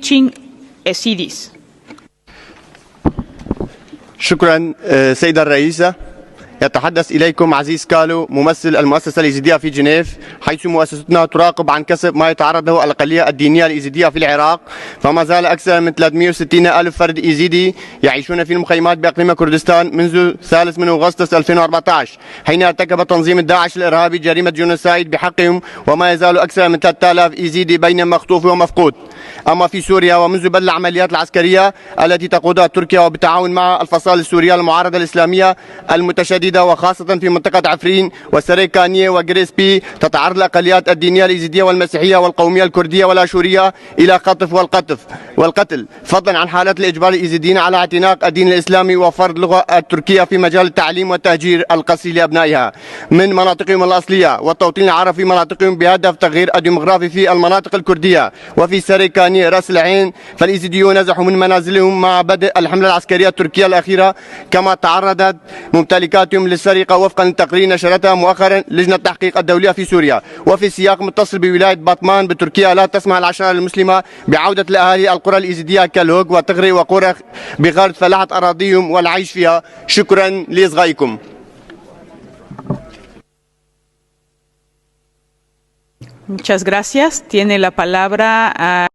teaching Yazidis. شكرا سيدة الرئيسة. يتحدث إليكم عزيز كالو ممثل المؤسسة الإيزيدية في جنيف، حيث مؤسستنا تراقب عن كسب ما يتعرض له الأقلية الدينية الإيزيدية في العراق. فما زال أكثر من 360 ألف فرد إيزيدي يعيشون في المخيمات بإقليم كردستان منذ 3 من أغسطس 2014، حين ارتكب تنظيم داعش الإرهابي جريمة جنوسايد بحقهم، وما يزال أكثر من 3000 إيزيدي بين مخطوف ومفقود. أما في سوريا، ومنذ بدء العمليات العسكرية التي تقودها تركيا وبالتعاون مع الفصائل السورية المعارضة الإسلامية المتشددة، وخاصة في منطقة عفرين وسريكانية وجريسبي، تتعرض الأقليات الدينية الإيزيدية والمسيحية والقومية الكردية والأشورية إلى خطف والقتل، فضلا عن حالات الإجبار الإيزيديين على اعتناق الدين الإسلامي وفرض اللغة التركية في مجال التعليم والتهجير القسري لأبنائها من مناطقهم الأصلية، والتوطين العربي في مناطقهم بهدف تغيير الديمغرافي في المناطق الكردية. وفي سريكانية رأس العين، فالإيزيديون نزحوا من منازلهم مع بدء الحملة العسكرية التركية الأخيرة، كما تعرضت ممتلكاتهم للسرقة وفقا لتقرير نشرتها مؤخرا لجنة التحقيق الدولية في سوريا. وفي سياق متصل بولاية باطمان بتركيا، لا تسمح العشائر المسلمة بعودة الأهالي القرى الإيزيدية كالهوغ وتغري وقرى بغرض فلاحة أراضيهم والعيش فيها. شكرا لإصغائكم. Muchas gracias. Tiene la palabra